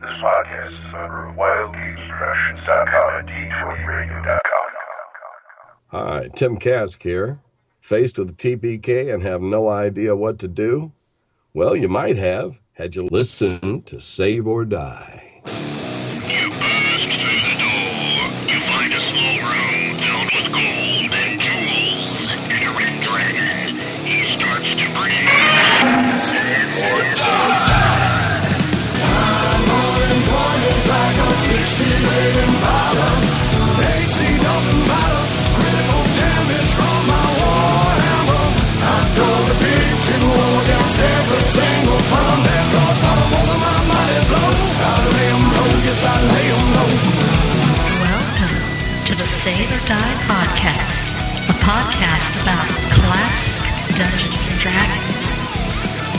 This podcast is a member of WildGeeksProductions.com and D20Radio.com. Hi, Tim Kask here. Faced with a TPK and have no idea what to do? Well, you might have had you listened to Save or Die. You burst through the door. You find a small room filled with gold and jewels and a red dragon. He starts to breathe. Save or die! I'm on 20s like a 68 Impala. AC doesn't matter. Critical damage from my warhammer. I told the beat to war against every single from that cross by the force of my mighty blow. I lay 'em low, yes I lay 'em low. Welcome to the Save or Die podcast, a podcast about classic Dungeons and Dragons.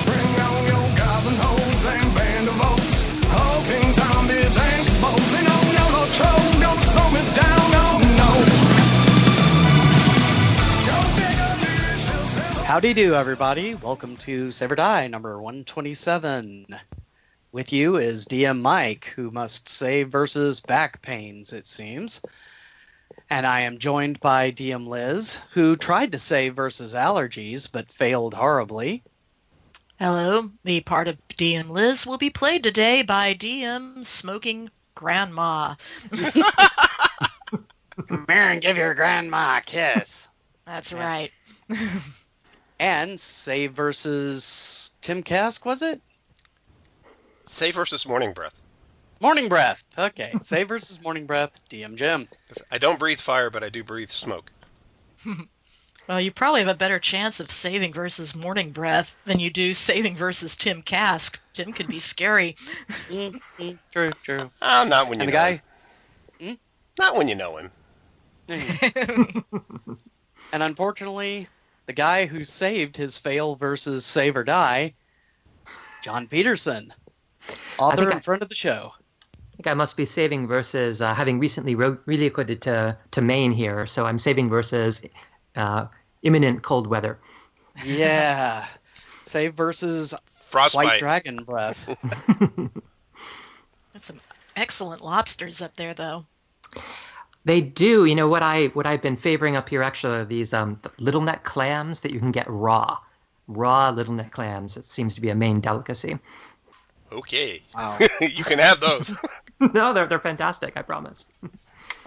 Bring on your goblin holes and band of oaks, hulking zombies and bows. And oh no, no troll, don't slow me down, oh no. Howdy do, everybody. Welcome to Save or Die number 127. With you is DM Mike, who must save versus back pains, it seems. And I am joined by DM Liz, who tried to save versus allergies, but failed horribly. Hello, the part of DM Liz will be played today by DM Smoking Grandma. Come here and give your grandma a kiss. That's right. And save versus Tim Kask, was it? Save versus Morning Breath. Morning Breath. Okay, save versus Morning Breath, DM Jim. I don't breathe fire, but I do breathe smoke. Well, you probably have a better chance of saving versus Morning Breath than you do saving versus Tim Kask. Tim can be scary. True. Not when you And the know guy... him. Not when you know him. And unfortunately, the guy who saved his fail versus save or die, Jon Peterson, author in front of the show. I think I must be saving versus having recently relocated to Maine here, so I'm saving versus imminent cold weather. Yeah. Save versus Frostbite. white dragon breath. That's some excellent lobsters up there, though. They do. You know what I've been favoring up here actually are these little neck clams that you can get raw little neck clams. It seems to be a Maine delicacy. Okay. Wow. You can have those. No, they're fantastic. I promise.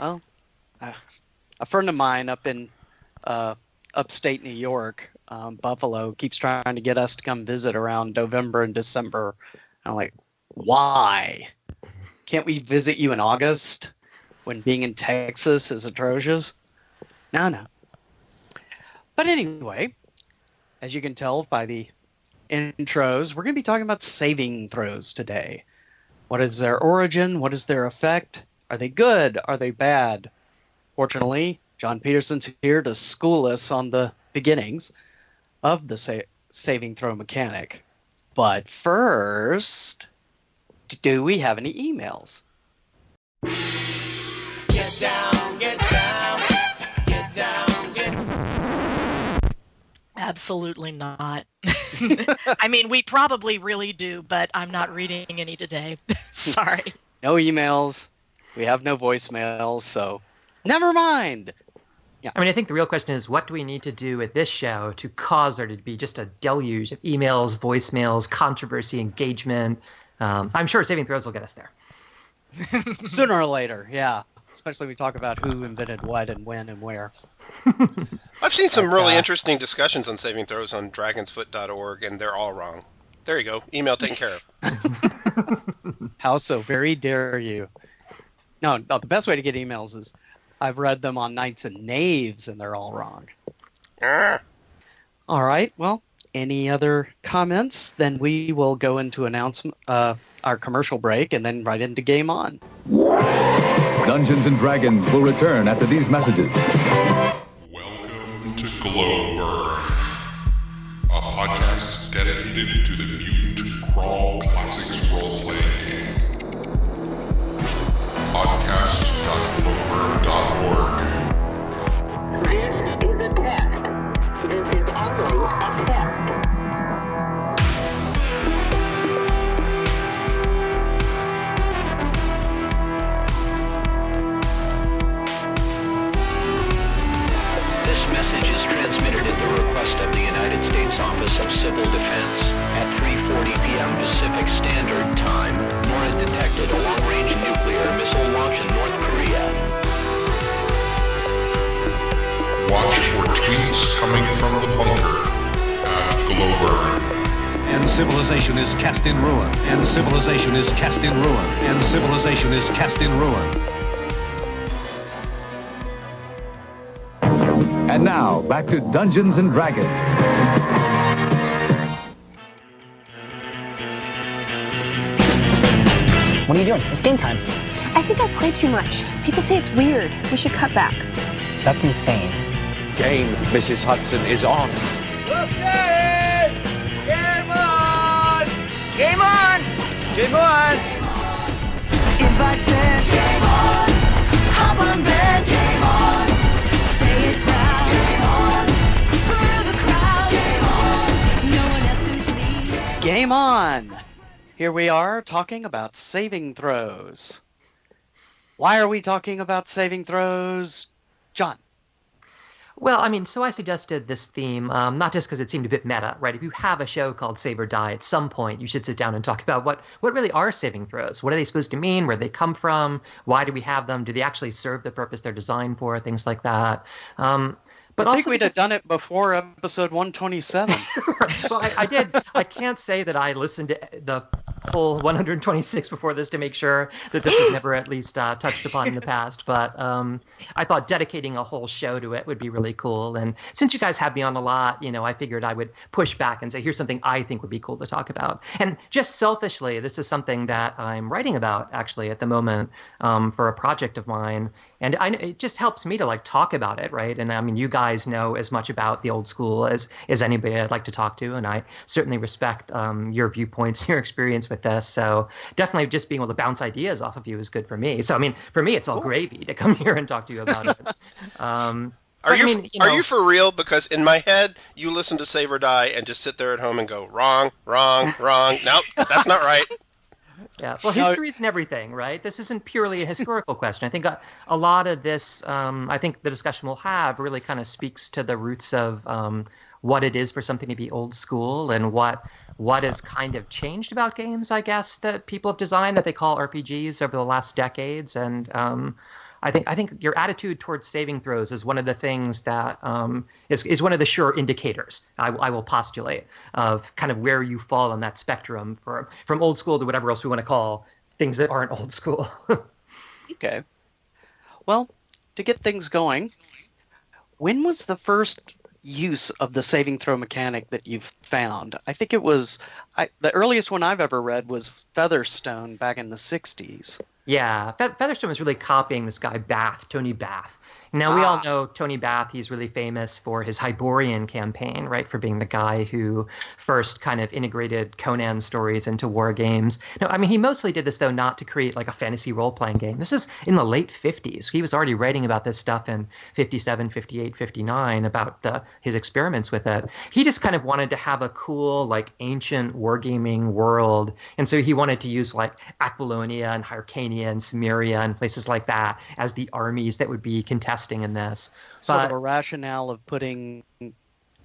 Well, a friend of mine up in upstate New York, Buffalo, keeps trying to get us to come visit around November and December. And I'm like, why? Can't we visit you in August when being in Texas is atrocious? No. But anyway, as you can tell by the intros, we're going to be talking about saving throws today. What is their origin? What is their effect? Are they good? Are they bad? Fortunately, Jon Peterson's here to school us on the beginnings of the saving throw mechanic. But first, do we have any emails? Get down, get down, get down, get down. Absolutely not. I mean, we probably really do, but I'm not reading any today. Sorry. No emails. We have no voicemails, so never mind. Yeah. I mean, I think the real question is, what do we need to do at this show to cause there to be just a deluge of emails, voicemails, controversy, engagement? I'm sure saving throws will get us there. Sooner or later, yeah. Especially we talk about who invented what and when and where. I've seen some really interesting discussions on saving throws on dragonsfoot.org, and they're all wrong. There you go. Email taken care of. How so very dare you? No, the best way to get emails is I've read them on Knights and Knaves, and they're all wrong. All right, well, any other comments? Then we will go into our commercial break and then right into Game On. Dungeons and Dragons will return after these messages. Welcome to Glowburn, a podcast dedicated to the Mutant Crawl Classics role-playing game. Podcast.glowburn.org. This is a test. This is only a test. civilization is cast in ruin. And civilization is cast in ruin. And civilization is cast in ruin. And now, back to Dungeons and Dragons. What are you doing? It's game time. I think I play too much. People say it's weird. We should cut back. That's insane. Game, Mrs. Hudson, is on. Okay! Game on! Game on! Game on! Invite sent. Game on! Hop on bed. Game on! Say it proud. Game on! Screw the crowd. Game on! No one else to please. Game on! Here we are talking about saving throws. Why are we talking about saving throws, John? Well, I mean, so I suggested this theme, not just because it seemed a bit meta, right? If you have a show called Save or Die, at some point you should sit down and talk about what really are saving throws. What are they supposed to mean? Where they come from? Why do we have them? Do they actually serve the purpose they're designed for? Things like that. But I think we'd have done it before episode 127. Well, I did. I can't say that I listened to the whole 126 before this to make sure that this was never at least touched upon in the past. But I thought dedicating a whole show to it would be really cool. And since you guys have me on a lot, I figured I would push back and say, here's something I think would be cool to talk about. And just selfishly, this is something that I'm writing about actually at the moment for a project of mine. And it just helps me to talk about it, right? And I mean, you guys know as much about the old school as anybody I'd like to talk to, and I certainly respect your viewpoints, your experience with this. So definitely just being able to bounce ideas off of you is good for me. So I mean, for me, it's all gravy to come here and talk to you about it. Are you for real? Because in my head, you listen to Save or Die and just sit there at home and go, wrong, wrong, wrong. Nope, that's not right. Yeah, well, history isn't everything, right? This isn't purely a historical question. I think a lot of this, I think the discussion we'll have really kind of speaks to the roots of what it is for something to be old school and what has kind of changed about games, I guess, that people have designed that they call RPGs over the last decades. And I think your attitude towards saving throws is one of the things that is one of the sure indicators, I will postulate, of kind of where you fall on that spectrum from old school to whatever else we want to call things that aren't old school. Okay. Well, to get things going, when was the first use of the saving throw mechanic that you've found? I think it was the earliest one I've ever read was Featherstone back in the 60s. Yeah, Featherstone was really copying this guy Tony Bath. Now, we all know Tony Bath. He's really famous for his Hyborian campaign, right, for being the guy who first kind of integrated Conan stories into war games. No, I mean, he mostly did this, though, not to create like a fantasy role-playing game. This is in the late 50s. He was already writing about this stuff in 57, 58, 59 about his experiments with it. He just kind of wanted to have a cool, like, ancient wargaming world. And so he wanted to use, like, Aquilonia and Hyrcania and Cimmeria and places like that as the armies that would be contesting in this. Sort of a rationale of putting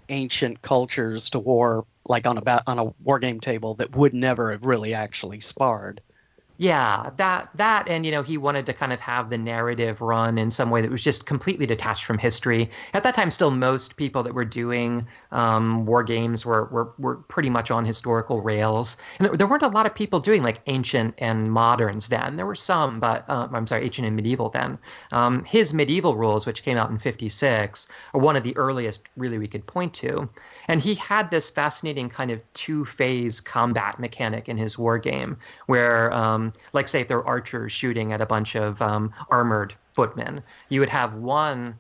ancient cultures to war, like on a war game table that would never have really actually sparred. Yeah, that, and he wanted to kind of have the narrative run in some way that was just completely detached from history. At that time, still most people that were doing war games were pretty much on historical rails, and there weren't a lot of people doing like ancient and moderns then. There were some, but ancient and medieval then. His medieval rules, which came out in 56, are one of the earliest really we could point to, and he had this fascinating kind of two-phase combat mechanic in his war game where like say if there were archers shooting at a bunch of armored footmen, you would have one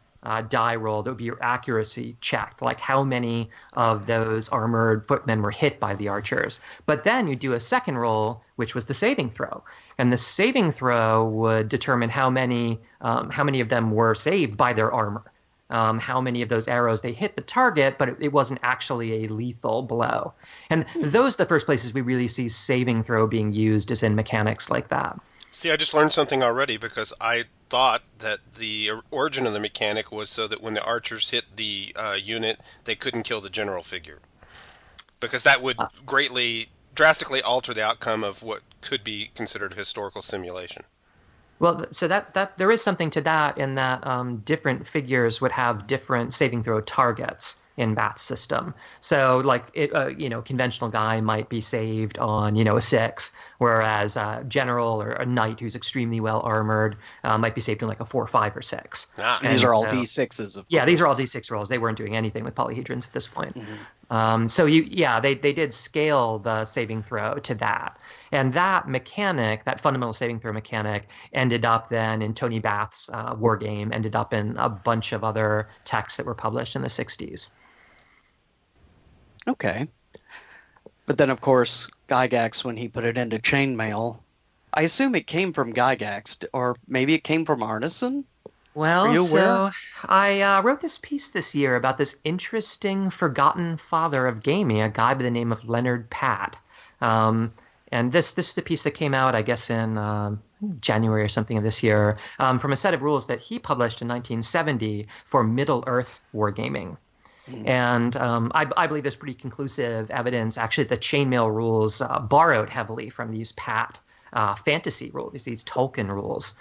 die roll that would be your accuracy checked, like how many of those armored footmen were hit by the archers. But then you do a second roll, which was the saving throw, and the saving throw would determine how many of them were saved by their armor. How many of those arrows they hit the target, but it wasn't actually a lethal blow. And those are the first places we really see saving throw being used as in mechanics like that. See, I just learned something already because I thought that the origin of the mechanic was so that when the archers hit the unit, they couldn't kill the general figure. Because that would drastically alter the outcome of what could be considered a historical simulation. Well, so that there is something to that in that different figures would have different saving throw targets, in Bath's system. So like conventional guy might be saved on a 6, whereas a general or a knight who's extremely well armored might be saved in like a 4, 5, or 6. And these are all D6s, of yeah, course. these are all D6 rolls. They weren't doing anything with polyhedrons at this point. They did scale the saving throw to that. And that mechanic, that fundamental saving throw mechanic, ended up then in Tony Bath's war game, ended up in a bunch of other texts that were published in the 60s. Okay. But then, of course, Gygax, when he put it into chainmail, I assume it came from Gygax, or maybe it came from Arneson? Well, so I wrote this piece this year about this interesting forgotten father of gaming, a guy by the name of Leonard Pat. And this is the piece that came out, I guess, in January or something of this year, from a set of rules that he published in 1970 for Middle-earth wargaming. And I believe there's pretty conclusive evidence, actually, that chainmail rules borrowed heavily from these Pat fantasy rules, these Tolkien rules.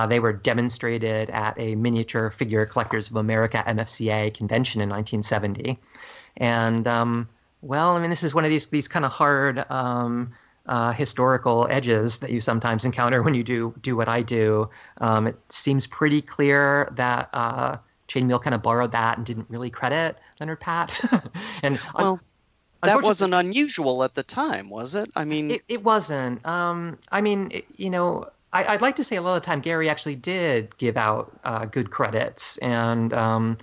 They were demonstrated at a Miniature Figure Collectors of America MFCA convention in 1970. And, this is one of these kind of hard historical edges that you sometimes encounter when you do what I do. It seems pretty clear that chainmail kind of borrowed that and didn't really credit Leonard Pat. And that wasn't unusual at the time, was it? I mean, it wasn't. I'd like to say a lot of the time Gary actually did give out good credits, and I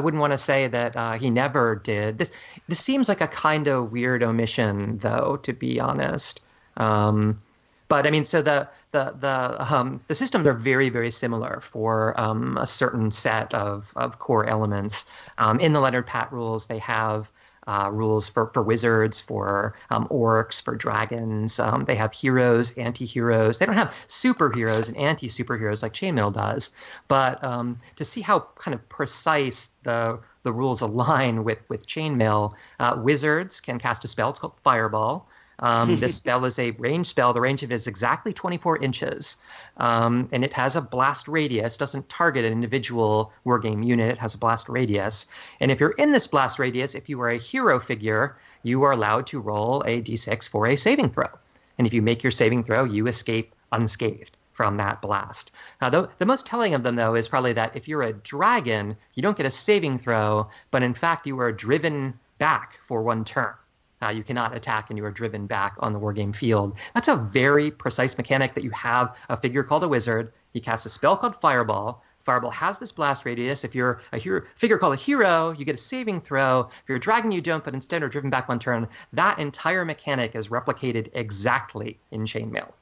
wouldn't want to say that he never did. This seems like a kind of weird omission, though, to be honest. But I mean, so the systems are very, very similar for a certain set of core elements. In the Leonard Pat rules, they have rules for wizards, for orcs, for dragons. They have heroes, anti-heroes. They don't have superheroes and anti-superheroes like chainmail does. But to see how kind of precise the rules align with chainmail, wizards can cast a spell. It's called Fireball. This spell is a range spell. The range of it is exactly 24 inches. And it has a blast radius. It doesn't target an individual wargame unit. It has a blast radius. And if you're in this blast radius, if you are a hero figure, you are allowed to roll a d6 for a saving throw. And if you make your saving throw, you escape unscathed from that blast. Now, the most telling of them, though, is probably that if you're a dragon, you don't get a saving throw, but in fact, you are driven back for one turn. You cannot attack and you are driven back on the wargame field. That's a very precise mechanic that you have a figure called a wizard. He casts a spell called Fireball. Fireball has this blast radius. If you're a figure called a hero, you get a saving throw. If you're a dragon, you don't, but instead are driven back one turn. That entire mechanic is replicated exactly in chainmail.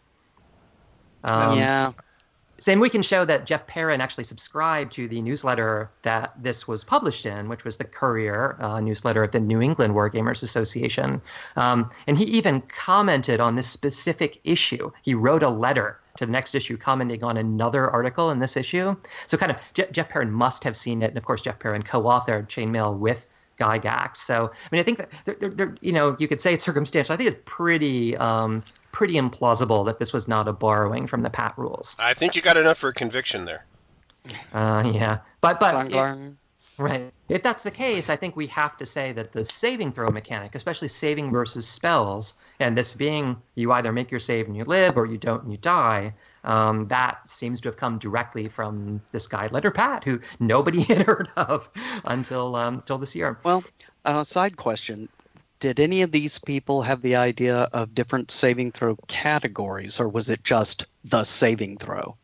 Same, we can show that Jeff Perrin actually subscribed to the newsletter that this was published in, which was the Courier newsletter of the New England Wargamers Association. And he even commented on this specific issue. He wrote a letter to the next issue commenting on another article in this issue. So kind of Jeff Perrin must have seen it. And of course, Jeff Perrin co-authored Chainmail with Gygax. So, I mean, I think that you could say it's circumstantial. I think it's pretty implausible that this was not a borrowing from the Pat rules. I think you got enough for a conviction there. Yeah, but right. If that's the case, I think we have to say that the saving throw mechanic, especially saving versus spells, and this being you either make your save and you live, or you don't and you die. That seems to have come directly from this guy, Leonard Pat, who nobody had heard of until this year. Well, side question. Did any of these people have the idea of different saving throw categories, or was it just the saving throw?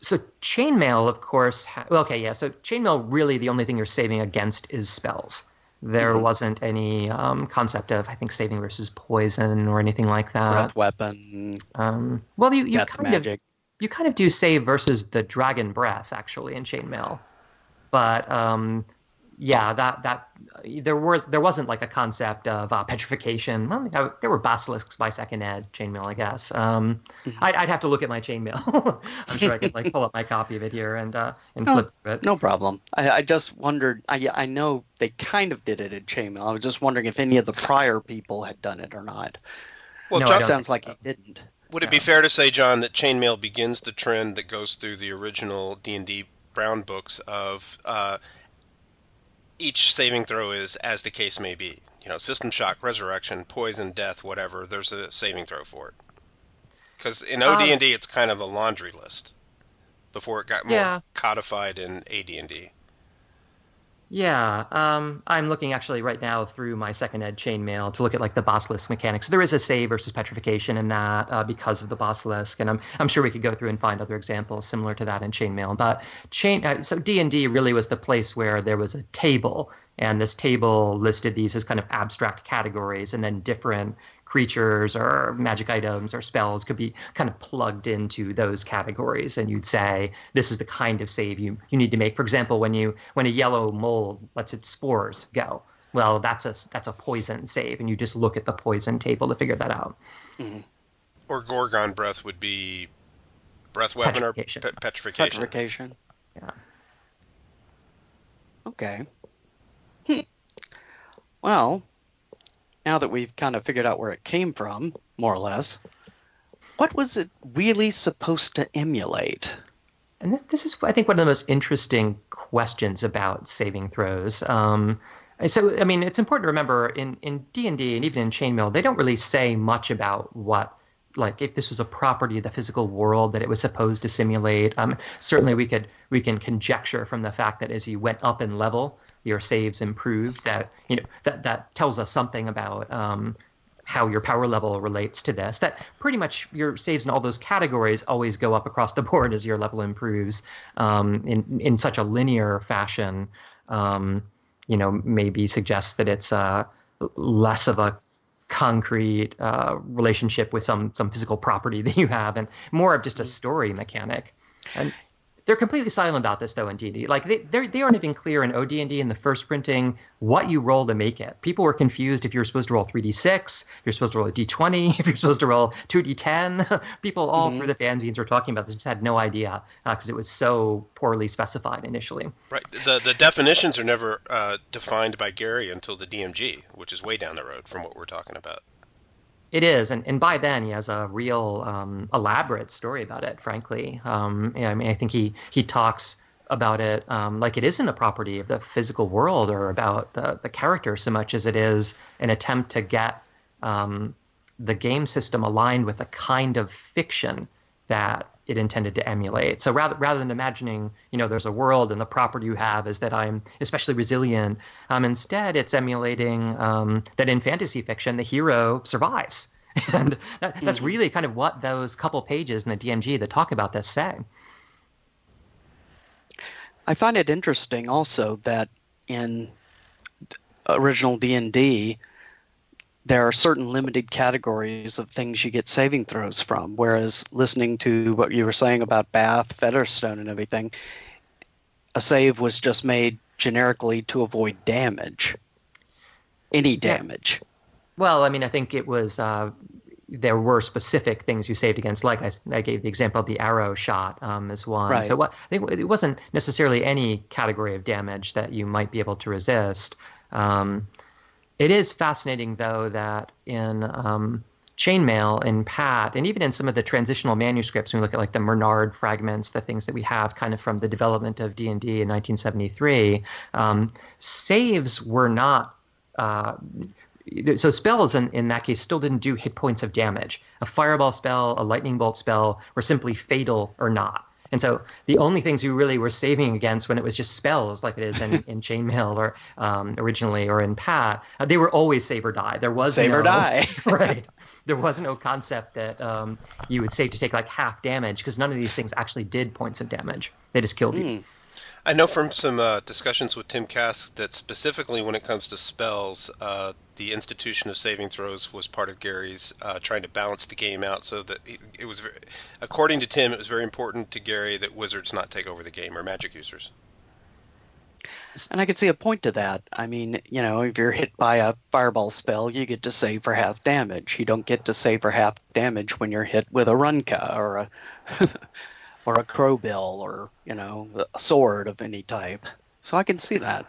So chainmail, of course, so chainmail, really the only thing you're saving against is spells. There wasn't any concept of, I think, saving versus poison or anything like that. Breath weapon. You kind of do save versus the dragon breath, actually, in chainmail. But that there wasn't like a concept of petrification. Well, there were basilisks by second ed chainmail, I guess. I'd have to look at my chainmail. I'm sure I could pull up my copy of it here and flip through it. No problem. I just wondered. I know they kind of did it in chainmail. I was just wondering if any of the prior people had done it or not. Well, it sounds like he didn't. Would it be fair to say, John, that chainmail begins the trend that goes through the original D&D Brown books of each saving throw is as the case may be. System shock, resurrection, poison, death, whatever. There's a saving throw for it. Because in OD&D, it's kind of a laundry list before it got more codified in AD&D. Yeah, I'm looking actually right now through my second ed chainmail to look at like the basilisk mechanics. There is a save versus petrification in that because of the basilisk, and I'm sure we could go through and find other examples similar to that in chainmail. But so D&D really was the place where there was a table, and this table listed these as kind of abstract categories, and then different creatures or magic items or spells could be kind of plugged into those categories, and you'd say this is the kind of save you need to make. For example, when a yellow mold lets its spores go, well, that's a poison save, and you just look at the poison table to figure that out. Mm-hmm. Or Gorgon breath would be breath weapon or petrification. Petrification. Yeah. Okay. Well, now that we've kind of figured out where it came from, more or less, what was it really supposed to emulate? And this is, I think, one of the most interesting questions about saving throws. So, I mean, it's important to remember in D&D and even in Chainmail, they don't really say much about what, like, if this was a property of the physical world that it was supposed to simulate. Certainly, we can conjecture from the fact that as you went up in level, your saves improved. That tells us something about how your power level relates to this. That pretty much your saves in all those categories always go up across the board as your level improves in such a linear fashion. Maybe suggests that it's less of a concrete relationship with some physical property that you have, and more of just a story mechanic. And they're completely silent about this, though, in D&D. Like, they aren't even clear in OD&D in the first printing what you roll to make it. People were confused if you're supposed to roll 3d6, if you're supposed to roll a d20, if you're supposed to roll 2d10. People all through the fanzines were talking about this, just had no idea because it was so poorly specified initially. Right. The definitions are never defined by Gary until the DMG, which is way down the road from what we're talking about. It is, and by then he has a real elaborate story about it, frankly. I think he talks about it like it isn't a property of the physical world or about the character so much as it is an attempt to get the game system aligned with a kind of fiction that it intended to emulate. So rather than imagining, there's a world and the property you have is that I'm especially resilient, instead it's emulating that in fantasy fiction, the hero survives. And that's really kind of what those couple pages in the DMG that talk about this say. I find it interesting also that in original D&D, there are certain limited categories of things you get saving throws from, whereas listening to what you were saying about Bath, Featherstone, and everything, a save was just made generically to avoid damage. Any damage. Well, I mean, I think it was, there were specific things you saved against, like I gave the example of the arrow shot as one. Right. So it wasn't necessarily any category of damage that you might be able to resist. It is fascinating, though, that in Chainmail, in Pat, and even in some of the transitional manuscripts, when we look at like the Bernard fragments, the things that we have kind of from the development of D&D in 1973, saves were not... so spells in that case still didn't do hit points of damage. A fireball spell, a lightning bolt spell were simply fatal or not. And so the only things you really were saving against when it was just spells, like it is in Chainmail or originally, or in Pat, they were always save or die. There was save or die. Right. There was no concept that you would save to take like half damage, because none of these things actually did points of damage. They just killed you. I know from some discussions with Tim Kask that specifically when it comes to spells, the institution of saving throws was part of Gary's trying to balance the game out, so that it was, according to Tim, it was very important to Gary that wizards not take over the game, or magic users. And I could see a point to that. I mean, if you're hit by a fireball spell, you get to save for half damage. You don't get to save for half damage when you're hit with a runka or a or a crowbill or, a sword of any type. So I can see that.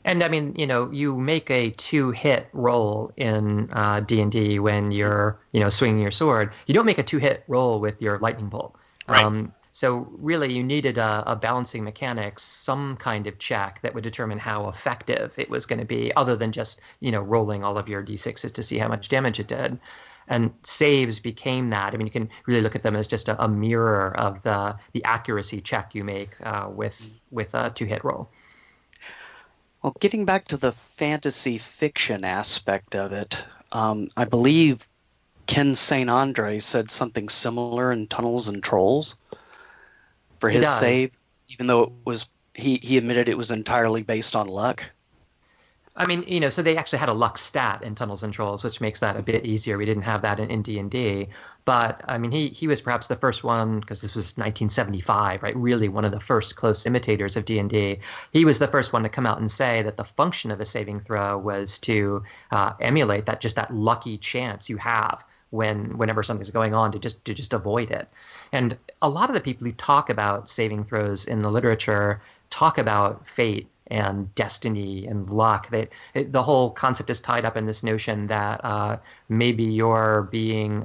And I mean, you make a 2-hit roll in D&D when you're, swinging your sword. You don't make a 2-hit roll with your lightning bolt. Right. So really, you needed a balancing mechanics, some kind of check that would determine how effective it was going to be, other than just rolling all of your d6s to see how much damage it did. And saves became that. I mean, you can really look at them as just a mirror of the accuracy check you make with a 2-hit roll. Well, getting back to the fantasy fiction aspect of it, I believe Ken St. Andre said something similar in Tunnels and Trolls for his save, even though it was he admitted it was entirely based on luck. I mean, so they actually had a luck stat in Tunnels and Trolls, which makes that a bit easier. We didn't have that in D&D. But, I mean, he was perhaps the first one, because this was 1975, right? Really one of the first close imitators of D&D. He was the first one to come out and say that the function of a saving throw was to emulate that lucky chance you have whenever something's going on to just avoid it. And a lot of the people who talk about saving throws in the literature talk about fate and destiny and luck. The whole concept is tied up in this notion that maybe you're being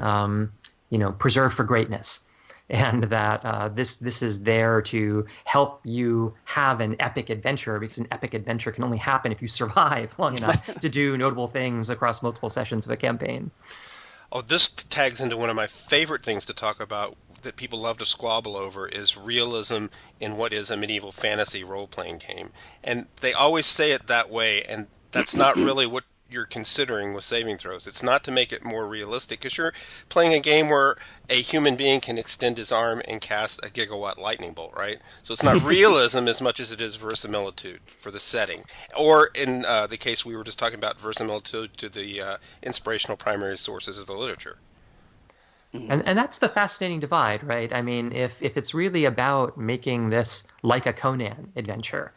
preserved for greatness, and that this is there to help you have an epic adventure, because an epic adventure can only happen if you survive long enough to do notable things across multiple sessions of a campaign. Oh, this tags into one of my favorite things to talk about that people love to squabble over is realism in what is a medieval fantasy role-playing game. And they always say it that way, and that's not really what you're considering with saving throws. It's not to make it more realistic, because you're playing a game where a human being can extend his arm and cast a gigawatt lightning bolt, right? So it's not realism as much as it is verisimilitude for the setting. Or in the case we were just talking about, verisimilitude to the inspirational primary sources of the literature. And that's the fascinating divide, right? I mean, if it's really about making this like a Conan adventure,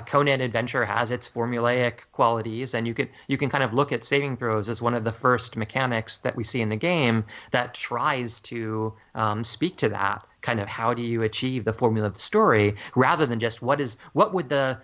Conan Adventure has its formulaic qualities, and you can kind of look at saving throws as one of the first mechanics that we see in the game that tries to speak to that kind of how do you achieve the formula of the story, rather than just what would the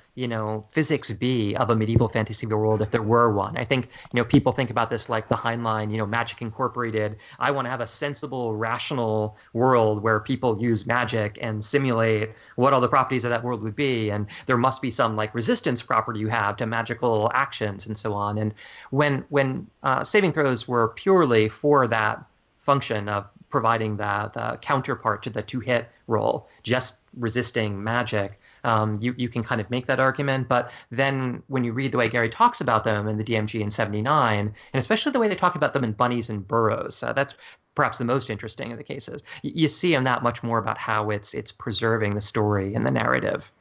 physics be of a medieval fantasy world if there were one. I think people think about this like the Heinlein Magic Incorporated. I want to have a sensible, rational world where people use magic and simulate what all the properties of that world would be, and there must be some like resistance property you have to magical actions and so on. And when saving throws were purely for that function of providing the counterpart to the 2-hit roll, just resisting magic, you can kind of make that argument. But then when you read the way Gary talks about them in the DMG in 79, and especially the way they talk about them in Bunnies and Burrows, that's perhaps the most interesting of the cases. You see in that much more about how it's preserving the story and the narrative.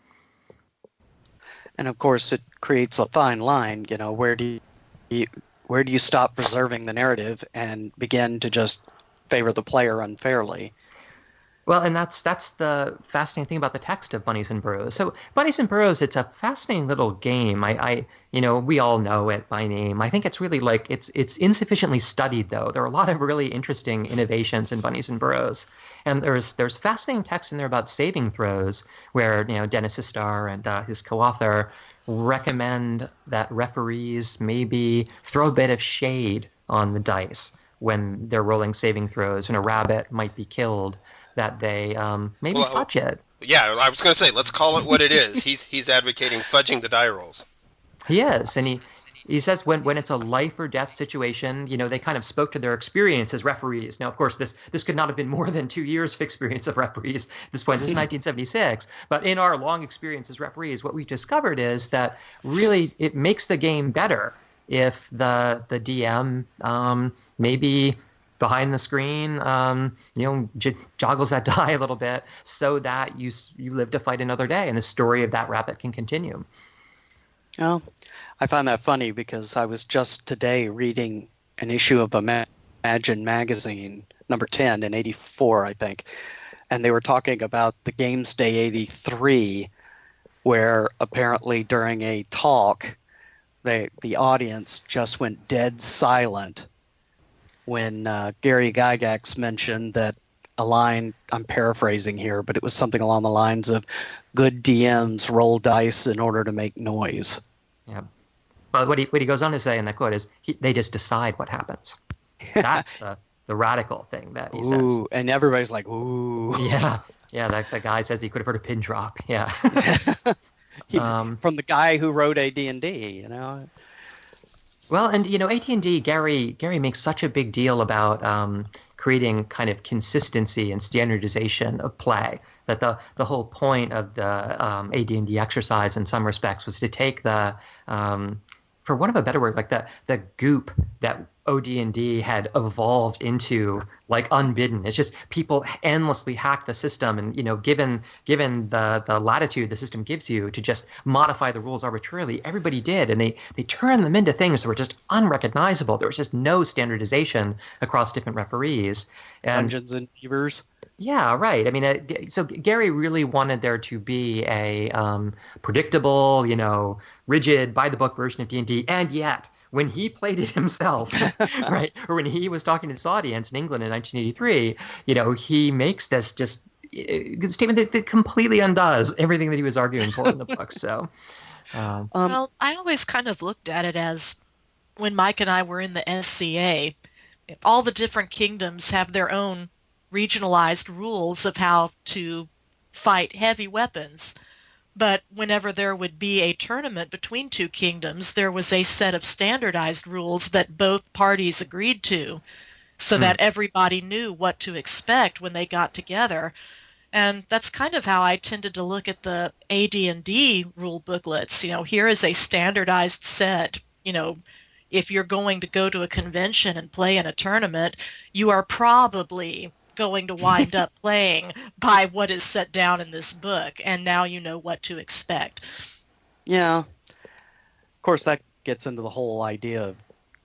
And of course, it creates a fine line. Where do you stop preserving the narrative and begin to just favor the player unfairly? Well, and that's the fascinating thing about the text of Bunnies and Burrows. So Bunnies and Burrows, it's a fascinating little game. We all know it by name. I think it's really like it's insufficiently studied, though. There are a lot of really interesting innovations in Bunnies and Burrows, and there's fascinating text in there about saving throws, where Dennis Istar and his co-author recommend that referees maybe throw a bit of shade on the dice when they're rolling saving throws, when a rabbit might be killed, that they maybe fudge it. Yeah, I was going to say, let's call it what it is. He's advocating fudging the die rolls. He is, and he says when it's a life or death situation, they kind of spoke to their experience as referees. Now, of course, this could not have been more than 2 years of experience of referees at this point. This is 1976. But in our long experience as referees, what we've discovered is that really it makes the game better if the DM maybe behind the screen joggles that die a little bit, so that you live to fight another day and the story of that rabbit can continue. Well, I find that funny because I was just today reading an issue of Imagine magazine, number 10 in 84, I think, and they were talking about the Games Day 83, where apparently during a talk the audience just went dead silent when Gary Gygax mentioned that a line, I'm paraphrasing here, but it was something along the lines of, good DMs roll dice in order to make noise. Yeah. Well, what he goes on to say in that quote is, they just decide what happens. That's the radical thing that he says. And everybody's like, ooh. Yeah. Yeah, that guy says he could have heard a pin drop. Yeah. From the guy who wrote AD&D, you know. Well, and AT&D, Gary makes such a big deal about creating kind of consistency and standardization of play, that the whole point of the AD&D exercise in some respects was to take the for want of a better word, like the goop that OD&D had evolved into, like, unbidden. It's just people endlessly hack the system, and given the latitude the system gives you to just modify the rules arbitrarily, everybody did, and they turned them into things that were just unrecognizable. There was just no standardization across different referees. And Dungeons and Beavers. Yeah, right. I mean, so Gary really wanted there to be a predictable, rigid, by-the-book version of D&D, and yet when he played it himself, right, or when he was talking to this audience in England in 1983, he makes this just statement that completely undoes everything that he was arguing for in the book. So, well, I always kind of looked at it as when Mike and I were in the SCA, all the different kingdoms have their own regionalized rules of how to fight heavy weapons. But whenever there would be a tournament between two kingdoms, there was a set of standardized rules that both parties agreed to, so that everybody knew what to expect when they got together. And that's kind of how I tended to look at the AD&D rule booklets. Here is a standardized set. If you're going to go to a convention and play in a tournament, you are probably going to wind up playing by what is set down in this book, and now you know what to expect. Yeah. Of course, that gets into the whole idea of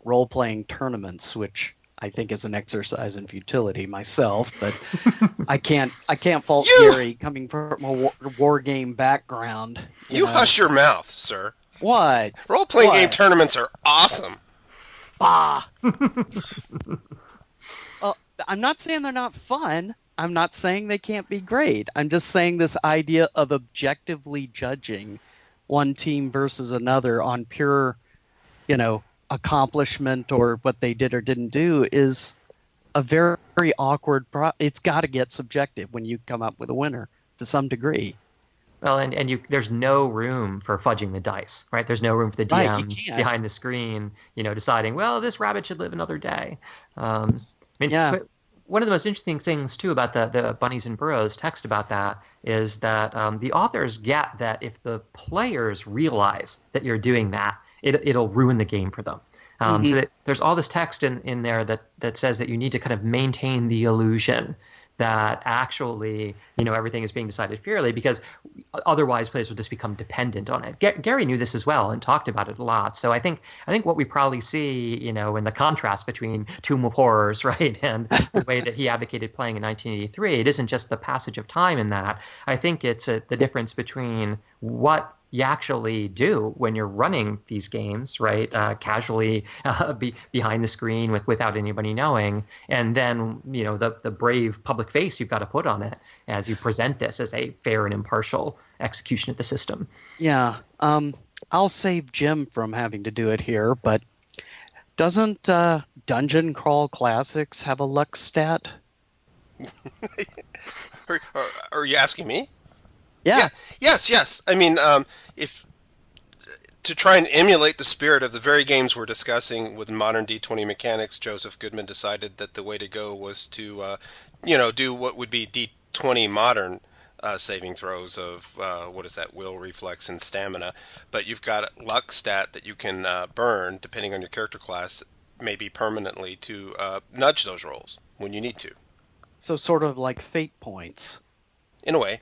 role-playing tournaments, which I think is an exercise in futility myself, but I can't fault Gary coming from a war game background. You hush your mouth, sir. What? Role-playing game tournaments are awesome. I'm not saying they're not fun. I'm not saying they can't be great. I'm just saying this idea of objectively judging one team versus another on pure, accomplishment or what they did or didn't do is a very, very awkward it's got to get subjective when you come up with a winner to some degree. Well, and there's no room for fudging the dice, right? There's no room for the DM behind the screen, deciding, well, this rabbit should live another day. But one of the most interesting things, too, about the Bunnies and Burrows text about that is that the authors get that if the players realize that you're doing that, it'll ruin the game for them. So that there's all this text in there that says that you need to kind of maintain the illusion that actually, everything is being decided fairly, because otherwise players will just become dependent on it. Gary knew this as well and talked about it a lot. So I think what we probably see, in the contrast between Tomb of Horrors, right, and the way that he advocated playing in 1983, it isn't just the passage of time in that. I think it's the difference between what you actually do when you're running these games, right, casually behind the screen without anybody knowing, and then the brave public face you've got to put on it as you present this as a fair and impartial execution of the system. Yeah, I'll save Jim from having to do it here, but doesn't Dungeon Crawl Classics have a luck stat? Are you asking me? Yeah. Yes. I mean, if to try and emulate the spirit of the very games we're discussing with modern D20 mechanics, Joseph Goodman decided that the way to go was to, do what would be D20 modern saving throws of, will, reflex, and stamina. But you've got a luck stat that you can burn, depending on your character class, maybe permanently, to nudge those rolls when you need to. So sort of like fate points. In a way.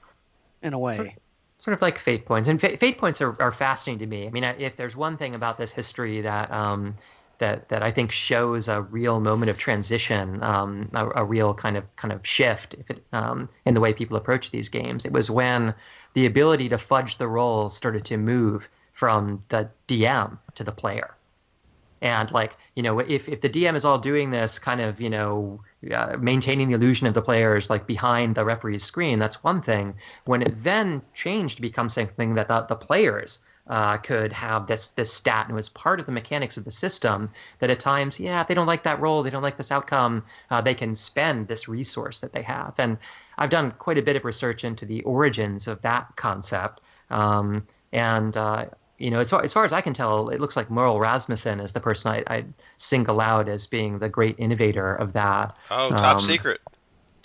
Sort of like fate points. And fate points are fascinating to me. I mean, if there's one thing about this history that I think shows a real moment of transition, a real kind of shift in the way people approach these games, it was when the ability to fudge the rolls started to move from the DM to the player. And if the DM is all doing this kind of, maintaining the illusion of the players behind the referee's screen, that's one thing. When it then changed to become something that the players could have this stat, and it was part of the mechanics of the system that at times, if they don't like that roll, they don't like this outcome, they can spend this resource that they have. And I've done quite a bit of research into the origins of that concept. As far as I can tell, it looks like Merle Rasmussen is the person I'd single out as being the great innovator of that. Oh, top secret.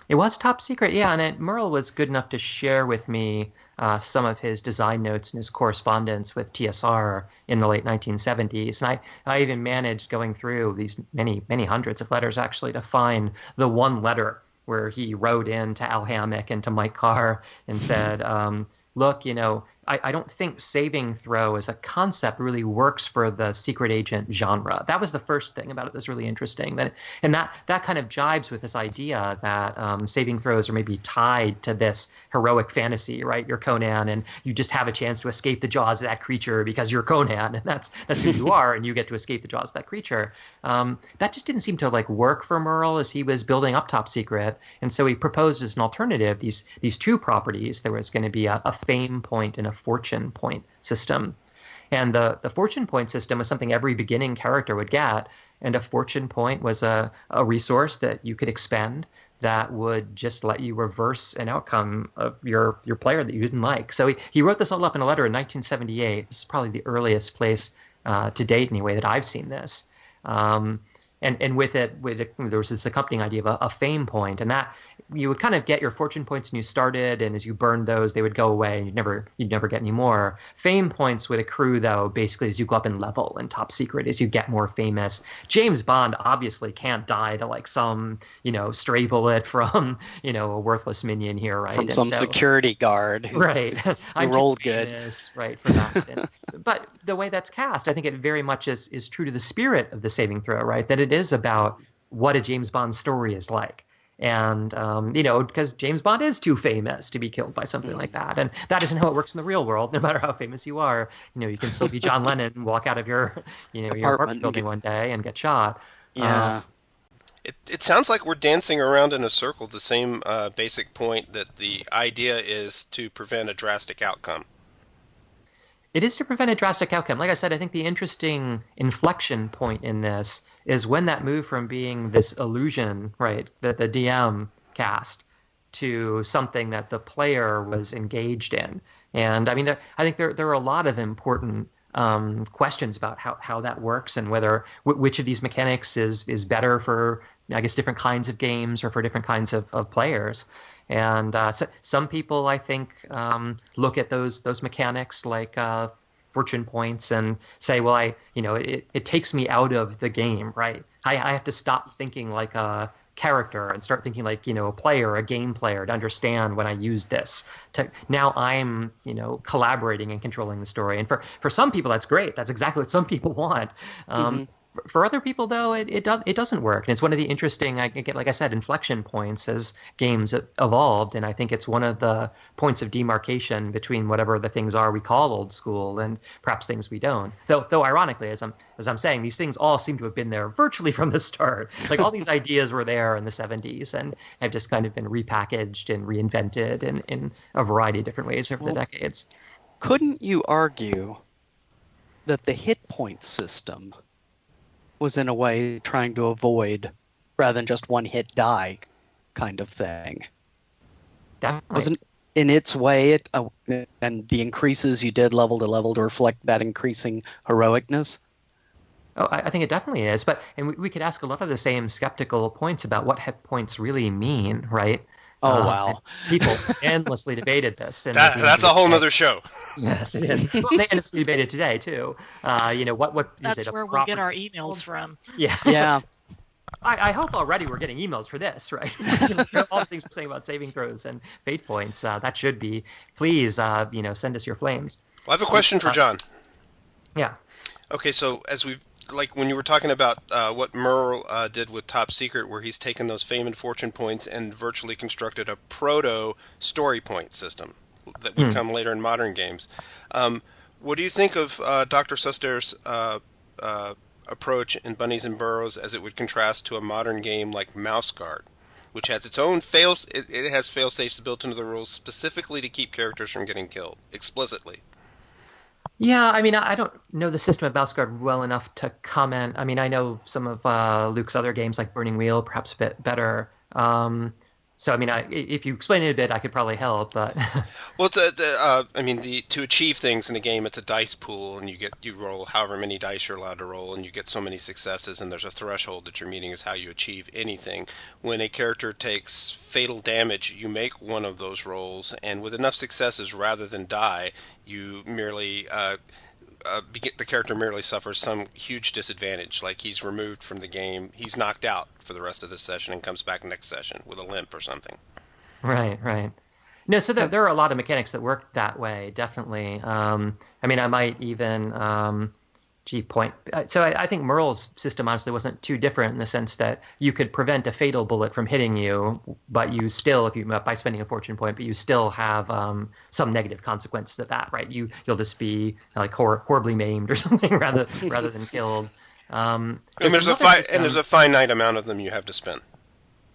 It was top secret, yeah. And Merle was good enough to share with me some of his design notes and his correspondence with TSR in the late 1970s. And I even managed, going through these many, many hundreds of letters, actually, to find the one letter where he wrote in to Al Hammack and to Mike Carr and said, look, I don't think saving throw as a concept really works for the secret agent genre. That was the first thing about it that's really interesting. That kind of jibes with this idea that saving throws are maybe tied to this heroic fantasy, right? You're Conan, and you just have a chance to escape the jaws of that creature because you're Conan, and that's who you are, and you get to escape the jaws of that creature. That just didn't seem to work for Merle as he was building up Top Secret, and so he proposed as an alternative these two properties. There was going to be a fame point and a fortune point system. And the fortune point system was something every beginning character would get. And a fortune point was a resource that you could expend that would just let you reverse an outcome of your player that you didn't like. So he wrote this all up in a letter in 1978. This is probably the earliest place to date, anyway, that I've seen this. And with it, there was this accompanying idea of a fame point, and that you would kind of get your fortune points when you started, and as you burned those, they would go away, and you'd never get any more. Fame points would accrue, though, basically as you go up in level in Top Secret, as you get more famous. James Bond obviously can't die to some stray bullet from a worthless minion here, right? From some security guard, right? Who I'm rolled just famous, right, for that. But the way that's cast, I think it very much is true to the spirit of the saving throw, right? That it is about what a James Bond story is like. And, because James Bond is too famous to be killed by something like that. And that isn't how it works in the real world. No matter how famous you are, you can still be John Lennon and walk out of your apartment building one day and get shot. Yeah. It sounds like we're dancing around in a circle, the same basic point that the idea is to prevent a drastic outcome. It is to prevent a drastic outcome. Like I said, I think the interesting inflection point in this is when that moved from being this illusion, right, that the DM cast, to something that the player was engaged in. And I mean, I think there are a lot of important questions about how that works and whether which of these mechanics is better for, I guess, different kinds of games or for different kinds of players. And so some people, I think, look at those mechanics like fortune points and say, well, it takes me out of the game, right? I have to stop thinking like a character and start thinking like, a player, a game player, to understand when I use this. Now I'm, collaborating and controlling the story. And for some people, that's great. That's exactly what some people want. For other people, though, it doesn't work. And it's one of the interesting, like I said, inflection points as games evolved. And I think it's one of the points of demarcation between whatever the things are we call old school and perhaps things we don't. Though ironically, as I'm saying, these things all seem to have been there virtually from the start. Like all these ideas were there in the 70s and have just kind of been repackaged and reinvented in a variety of different ways over the decades. Couldn't you argue that the hit point system was in a way trying to avoid, rather than just one hit die kind of thing? Definitely. Wasn't in its way and the increases you did level to level to reflect that increasing heroicness? Oh, I think it definitely is. And we could ask a lot of the same skeptical points about what hit points really mean, right? Oh, wow. People endlessly debated this. And that's a whole nother show. Yes, it is. Well, they endlessly debated today, too. What that's is it? Where we'll get our emails from. Yeah. Yeah. I hope already we're getting emails for this, right? All the things we're saying about saving throws and fate points. That should be. Please, send us your flames. Well, I have a question for John. Yeah. Okay, so as we've when you were talking about what Merle did with Top Secret, where he's taken those fame and fortune points and virtually constructed a proto story point system that would come later in modern games. What do you think of Dr. Suster's approach in Bunnies and Burrows as it would contrast to a modern game like Mouse Guard, which has its own it has fail-safes built into the rules specifically to keep characters from getting killed explicitly? Yeah, I mean, I don't know the system of Mouse Guard well enough to comment. I mean, I know some of Luke's other games like Burning Wheel, perhaps a bit better. So, I mean, if you explain it a bit, I could probably help. But well, to achieve things in the game, it's a dice pool, and you roll however many dice you're allowed to roll, and you get so many successes, and there's a threshold that you're meeting is how you achieve anything. When a character takes fatal damage, you make one of those rolls, and with enough successes, rather than die, you merely the character merely suffers some huge disadvantage, like he's removed from the game, he's knocked out for the rest of the session, and comes back next session with a limp or something. Right. No, so there are a lot of mechanics that work that way, definitely. I mean, I might even point. So I think Merle's system honestly wasn't too different in the sense that you could prevent a fatal bullet from hitting you, but you still, by spending a fortune point, but you still have some negative consequences of that, right? You'll just be like horribly maimed or something rather than killed. And there's a finite amount of them you have to spend.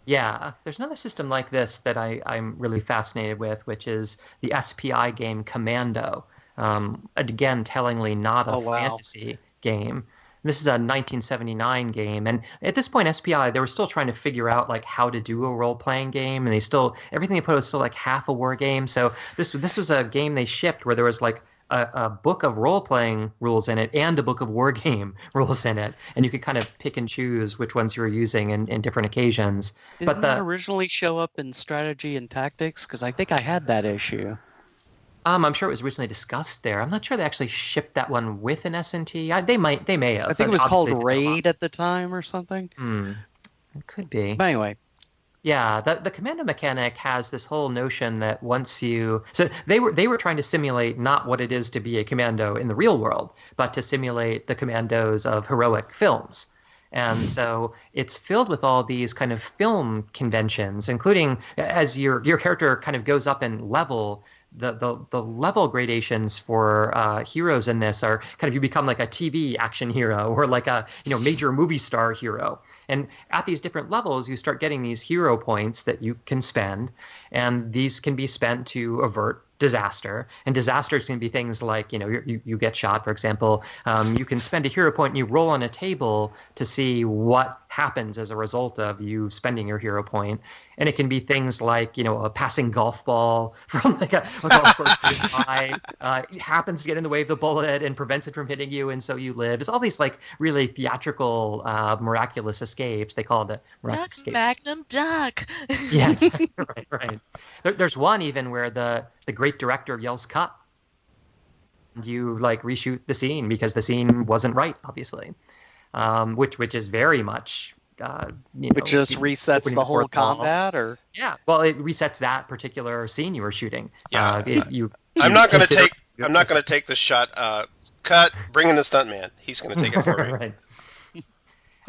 Yeah, there's another system like this that I'm really fascinated with, which is the SPI game Commando. Again, tellingly not a fantasy game. This is a 1979 game, and at this point, SPI, they were still trying to figure out like how to do a role-playing game, and everything they put was still like half a war game. So this was a game they shipped where there was like a book of role-playing rules in it and a book of war game rules in it, and you could kind of pick and choose which ones you were using in different occasions. Didn't that originally show up in strategy and tactics? Because I think I had that issue. I'm sure it was originally discussed there. I'm not sure they actually shipped that one with an S&T. They may have. I think it was called Raid at the time or something. It could be. But anyway. Yeah, the commando mechanic has this whole notion that so they were trying to simulate not what it is to be a commando in the real world, but to simulate the commandos of heroic films. And so it's filled with all these kind of film conventions, including as your character kind of goes up in level. The level gradations for heroes in this are kind of, you become like a TV action hero or like a major movie star hero, and at these different levels you start getting these hero points that you can spend, and these can be spent to avert disaster. And disasters can be things like you get shot, for example. You can spend a hero point and you roll on a table to see what happens as a result of you spending your hero point. And it can be things like a passing golf ball from like a golf course by happens to get in the way of the bullet and prevents it from hitting you, and so you live. It's all these like really theatrical miraculous escapes. They call it miraculous escape. Magnum duck. Yeah, exactly. right. There's one even where the great director yells cut, and you like reshoot the scene because the scene wasn't right, obviously, which is very much it just resets the whole combat, or well, it resets that particular scene you were shooting. I'm not going to take the shot. Cut. Bring in the stuntman. He's going to take it for me. Right.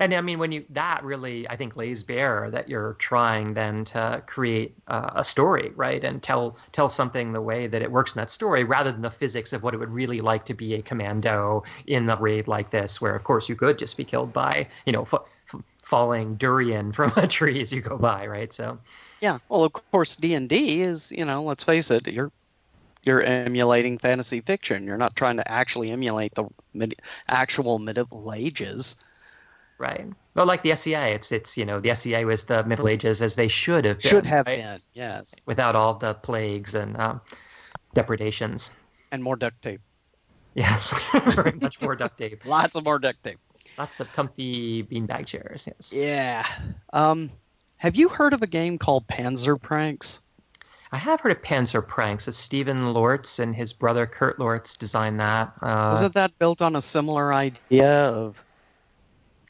And I mean, that really, I think, lays bare that you're trying then to create a story, right? And tell something the way that it works in that story, rather than the physics of what it would really like to be a commando in a raid like this, where, of course, you could just be killed by, falling durian from a tree as you go by, right? So, yeah. Well, of course, D&D is, let's face it, you're emulating fantasy fiction. You're not trying to actually emulate the actual medieval ages. Right. Well, like the SCA, it's the SCA was the Middle Ages as they should have been. Should have been, yes. Without all the plagues and depredations. And more duct tape. Yes, very much more duct tape. Lots of more duct tape. Lots of comfy beanbag chairs, yes. Yeah. Have you heard of a game called Panzer Pranks? I have heard of Panzer Pranks. It's Stephen Lortz and his brother Kurt Lortz designed that. Wasn't that built on a similar idea of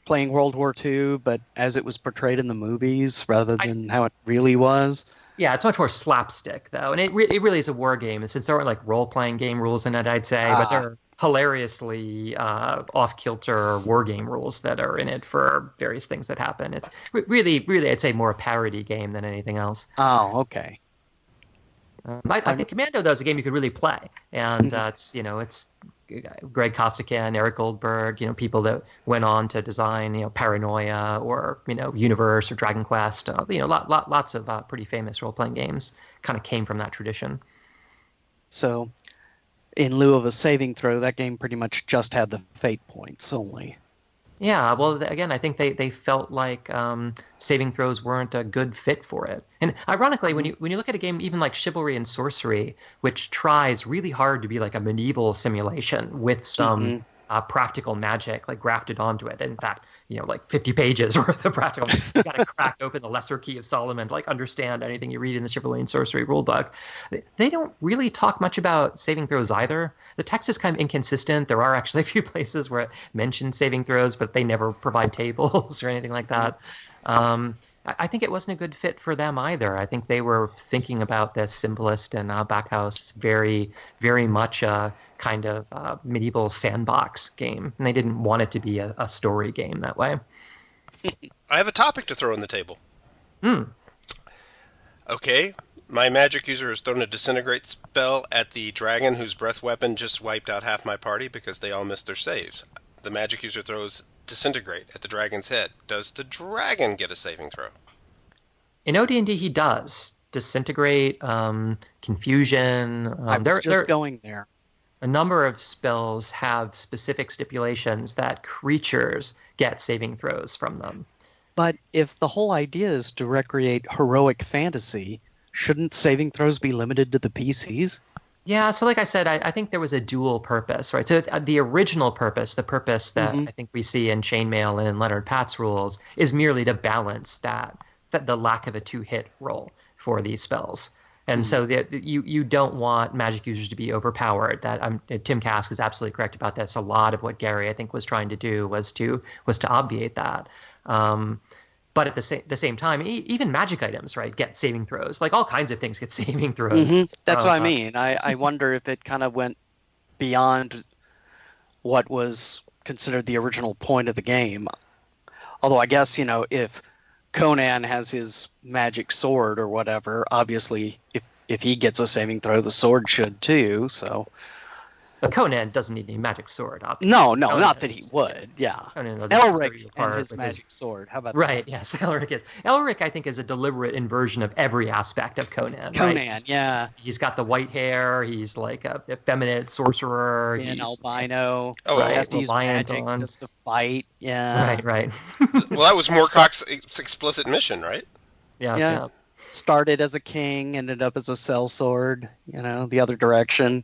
playing World War II, but as it was portrayed in the movies rather than how it really was? Yeah, it's much more slapstick, though. And it really is a war game. And since there aren't like role-playing game rules in it, I'd say, but there are hilariously off-kilter war game rules that are in it for various things that happen. It's really, I'd say, more a parody game than anything else. Oh, okay. I think Commando, though, is a game you could really play. And it's Greg Costigan, Eric Goldberg, people that went on to design, Paranoia or, Universe or Dragon Quest. Lots of pretty famous role-playing games kind of came from that tradition. So in lieu of a saving throw, that game pretty much just had the fate points only. Yeah, well, again, I think they felt like saving throws weren't a good fit for it. And ironically, when you look at a game even like Chivalry and Sorcery, which tries really hard to be like a medieval simulation with some practical magic like grafted onto it. In fact, like 50 pages worth of practical. You got to crack open the Lesser Key of Solomon to like understand anything you read in the Chivalry and Sorcery rulebook. They don't really talk much about saving throws either. The text is kind of inconsistent. There are actually a few places where it mentions saving throws, but they never provide tables or anything like that. I think it wasn't a good fit for them either. I think they were thinking about this Symbolist and Backhouse very, very much kind of medieval sandbox game, and they didn't want it to be a story game that way. I have a topic to throw on the table. Okay, my magic user has thrown a disintegrate spell at the dragon whose breath weapon just wiped out half my party because they all missed their saves. The magic user throws disintegrate at the dragon's head. Does the dragon get a saving throw? In OD&D, he does. Disintegrate, confusion. I was just going there. A number of spells have specific stipulations that creatures get saving throws from them. But if the whole idea is to recreate heroic fantasy, shouldn't saving throws be limited to the PCs? Yeah, so like I said, I think there was a dual purpose, right? So the original purpose, the purpose that I think we see in Chainmail and in Leonard Pat's rules, is merely to balance that the lack of a two-hit roll for these spells. And so you don't want magic users to be overpowered. Tim Kask is absolutely correct about this. A lot of what Gary, I think, was trying to do was to obviate that. But at the same time, even magic items, right, get saving throws. Like all kinds of things get saving throws. That's what I mean. I wonder if it kind of went beyond what was considered the original point of the game. Although I guess, if Conan has his magic sword or whatever, obviously if he gets a saving throw, the sword should too. So, but Conan doesn't need any magic sword. Obviously. No, not that he would. Yeah, Elric and his magic sword. How about right? that? Yes, Elric, I think, is a deliberate inversion of every aspect of Conan. Right? Yeah. He's got the white hair. He's like a effeminate sorcerer. He's an He albino. has to use magic just to fight. Yeah. Right. Well, that was Moorcock's explicit mission, right? Yeah. Started as a king, ended up as a sellsword. The other direction.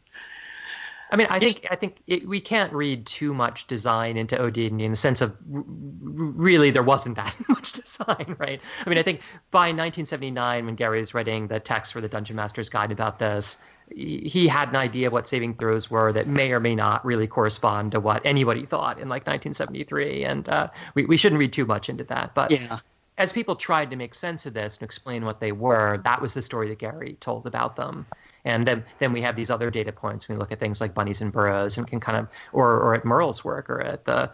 I mean, I think we can't read too much design into OD&D in the sense of really there wasn't that much design, right? I mean, I think by 1979, when Gary was writing the text for the Dungeon Master's Guide about this, he had an idea of what saving throws were that may or may not really correspond to what anybody thought in like 1973, and we shouldn't read too much into that. But as people tried to make sense of this and explain what they were, that was the story that Gary told about them. And then we have these other data points when we look at things like Bunnies and Burrows and can kind of, or at Merle's work or at the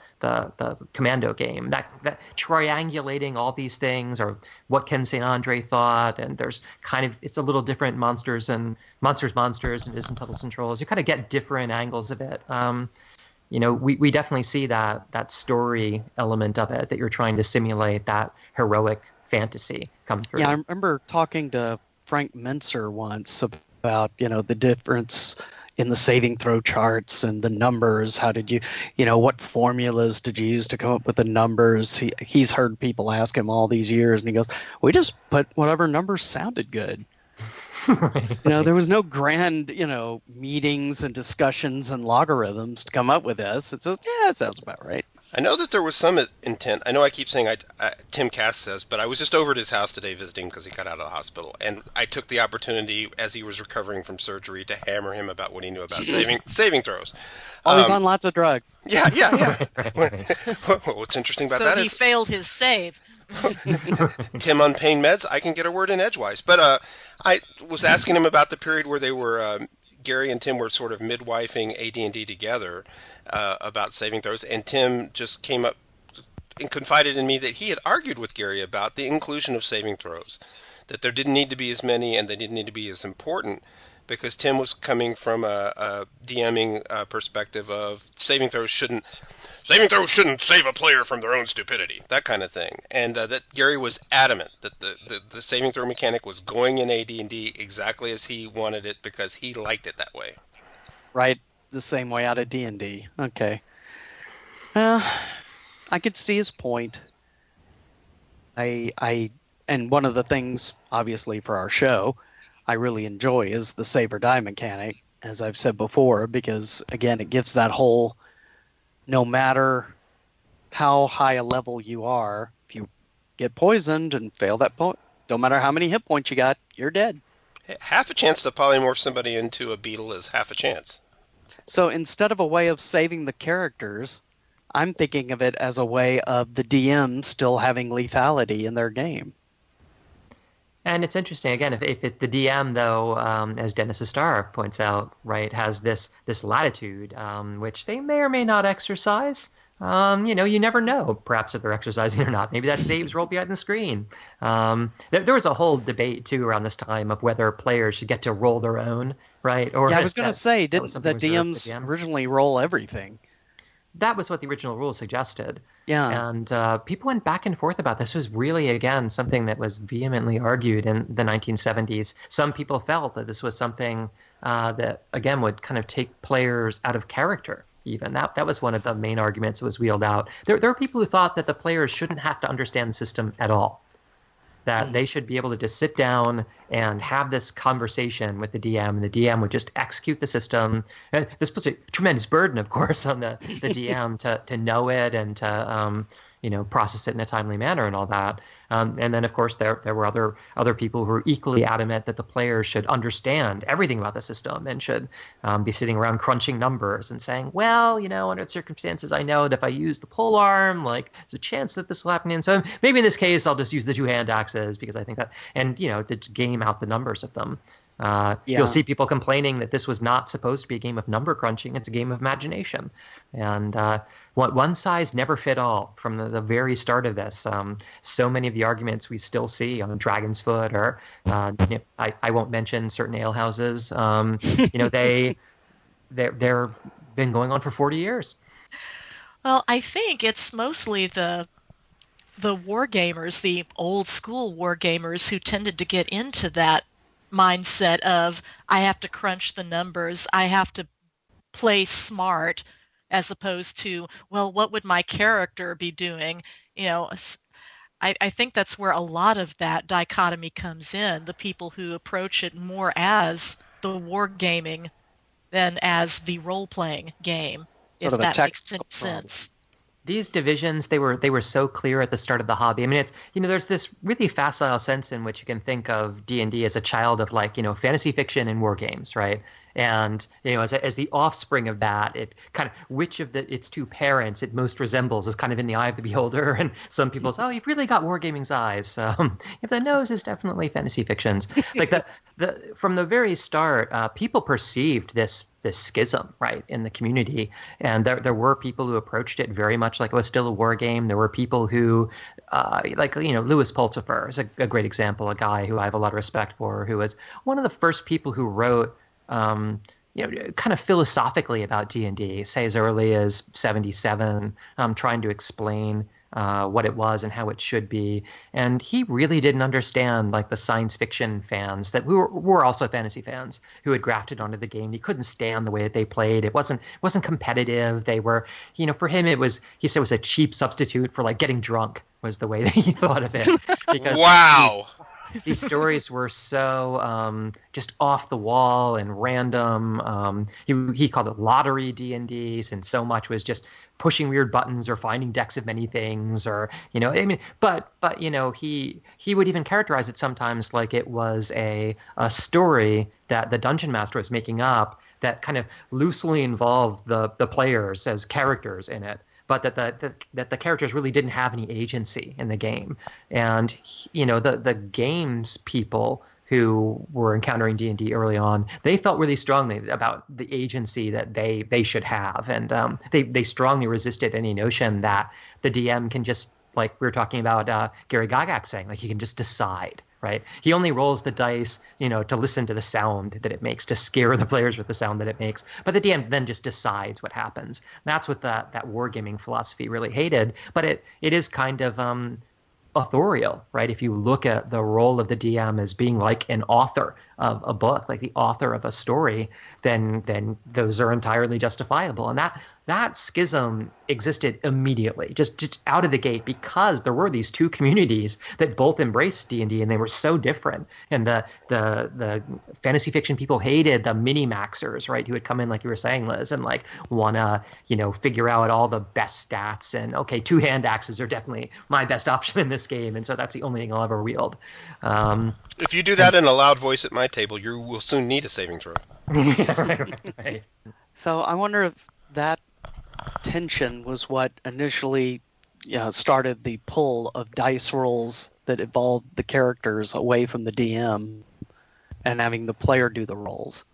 Commando game, that triangulating all these things, or what Ken St. Andre thought, and there's kind of, it's a little different monsters and monsters and isn't Tunnels and Trolls. You kind of get different angles of it. We definitely see that story element of it, that you're trying to simulate that heroic fantasy come through. Yeah, I remember talking to Frank Mincer once about the difference in the saving throw charts and the numbers. How did you what formulas did you use to come up with the numbers? He's heard people ask him all these years, and he goes, we just put whatever numbers sounded good. Right. There was no grand meetings and discussions and logarithms to come up with this. It's just, it sounds about right. I know that there was some intent. I know I keep saying Tim Cass says, but I was just over at his house today visiting because he got out of the hospital, and I took the opportunity as he was recovering from surgery to hammer him about what he knew about saving throws. He's on lots of drugs. Yeah. What's interesting about that is he failed his save. Tim on pain meds. I can get a word in edgewise, but I was asking him about the period where they were. Gary and Tim were sort of midwifing AD&D together about saving throws, and Tim just came up and confided in me that he had argued with Gary about the inclusion of saving throws, that there didn't need to be as many and they didn't need to be as important, because Tim was coming from a DMing perspective of saving throws shouldn't save a player from their own stupidity, that kind of thing. And that Gary was adamant that the saving throw mechanic was going in AD&D exactly as he wanted it because he liked it that way. Right. the same way out of D&D. Okay. Well, I could see his point. And one of the things, obviously, for our show, I really enjoy is the save or die mechanic, as I've said before, because, again, it gives that whole, no matter how high a level you are, if you get poisoned and fail that point, don't matter how many hit points you got, you're dead. Half a chance to polymorph somebody into a beetle is half a chance. So instead of a way of saving the characters, I'm thinking of it as a way of the DM still having lethality in their game. And it's interesting, again, if the DM, though, as Dennis Starr points out, right, has this latitude, which they may or may not exercise. You never know, perhaps, if they're exercising or not. Maybe that saves roll behind the screen. There was a whole debate, too, around this time of whether players should get to roll their own, right? Or yeah, I was going to say, didn't the DMs originally roll everything? That was what the original rule suggested. Yeah. And people went back and forth about this. Was really, again, something that was vehemently argued in the 1970s. Some people felt that this was something that, again, would kind of take players out of character. Even that was one of the main arguments that was wheeled out. There are people who thought that the players shouldn't have to understand the system at all. That they should be able to just sit down and have this conversation with the DM, and the DM would just execute the system. And this puts a tremendous burden, of course, on the DM to know it and to process it in a timely manner and all that. And then, of course, there were other people who were equally adamant that the players should understand everything about the system and should be sitting around crunching numbers and saying, well, under circumstances, I know that if I use the pole arm, like, there's a chance that this will happen. And so maybe in this case, I'll just use the two hand axes because I think that, and, to game out the numbers of them. You'll see people complaining that this was not supposed to be a game of number crunching. It's a game of imagination. And one size never fit all from the very start of this. So many of the arguments we still see on Dragon's Foot, or I won't mention certain alehouses. They're been going on for 40 years. Well, I think it's mostly the war gamers, the old school war gamers, who tended to get into that mindset of, I have to crunch the numbers, I have to play smart, as opposed to, well, what would my character be doing? I think that's where a lot of that dichotomy comes in, the people who approach it more as the war gaming than as the role-playing game, if that makes any sense. These divisions, they were so clear at the start of the hobby. I mean, it's, there's this really facile sense in which you can think of D&D as a child of, fantasy fiction and war games, right? And, as the offspring of that, it kind of, which of its two parents it most resembles is kind of in the eye of the beholder. And some people say, oh, you've really got wargaming's eyes. If the nose is definitely fantasy fictions. Like from the very start, people perceived this schism, right, in the community. And there were people who approached it very much like it was still a war game. There were people who, Louis Pulsifer is a great example, a guy who I have a lot of respect for, who was one of the first people who wrote kind of philosophically about D&D, say as early as 1977, trying to explain what it was and how it should be. And he really didn't understand the science fiction fans that were also fantasy fans who had grafted onto the game. He couldn't stand the way that they played. It wasn't competitive. They were, for him, he said it was a cheap substitute for getting drunk, was the way that he thought of it. Because wow. These stories were so just off the wall and random. He called it lottery D&Ds, and so much was just pushing weird buttons or finding decks of many things, or but he would even characterize it sometimes like it was a story that the dungeon master was making up that kind of loosely involved the players as characters in it, but that the characters really didn't have any agency in the game. And the games people who were encountering D&D early on, they felt really strongly about the agency that they should have, and they strongly resisted any notion that the DM can just, like we were talking about Gary Gygax saying, he can just decide. Right. He only rolls the dice, to listen to the sound that it makes, to scare the players with the sound that it makes. But the DM then just decides what happens. That's what that wargaming philosophy really hated. But it is kind of authorial, right? If you look at the role of the DM as being like an author of a book, like the author of a story, then those are entirely justifiable. And that schism existed immediately, just out of the gate, because there were these two communities that both embraced D&D, and they were so different. And the fantasy fiction people hated the mini-maxers, right, who would come in, like you were saying, Liz, and like want to, figure out all the best stats. And okay, 2 hand axes are definitely my best option in this game, and so that's the only thing I'll ever wield. If you do that in a loud voice at my table, you will soon need a saving throw. Yeah, right. So I wonder if that tension was what initially started the pull of dice rolls that evolved the characters away from the DM and having the player do the rolls.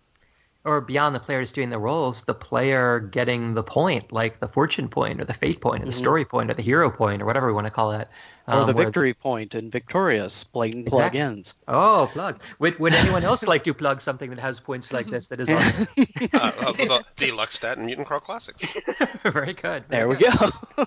Or beyond the players doing the rolls, the player getting the point, like the fortune point or the fate point or the story point or the hero point or whatever we want to call it. Or the victory point in Victorious, blatant plug-ins. Oh, plug. Would anyone else like to plug something that has points like this that is on the Luckstat and Mutant Crawl Classics. Very good. There we go.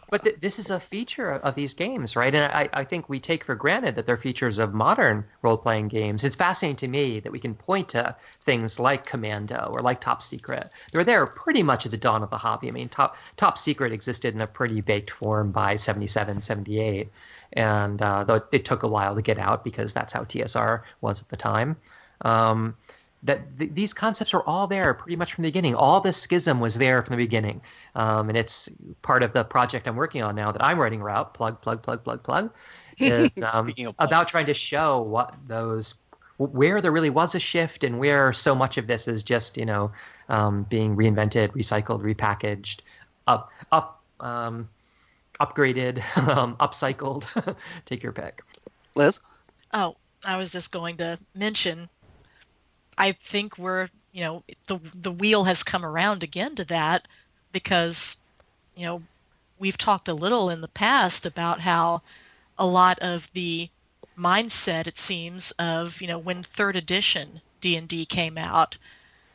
But this is a feature of these games, right? And I think we take for granted that they're features of modern role-playing games. It's fascinating to me that we can point to things like Commando or like Top Secret. They were there pretty much at the dawn of the hobby. I mean, Top Secret existed in a pretty baked form by 77, 78. And though it took a while to get out because that's how TSR was at the time, these concepts were all there pretty much from the beginning. All this schism was there from the beginning, and it's part of the project I'm working on now that I'm writing about. Plug. Is, about trying to show where there really was a shift and where so much of this is just being reinvented, recycled, repackaged, upgraded, upcycled. Take your pick. Liz? Oh, I was just going to mention, I think we're, the wheel has come around again to that because, we've talked a little in the past about how a lot of the mindset, it seems, of, when 3rd edition D&D came out,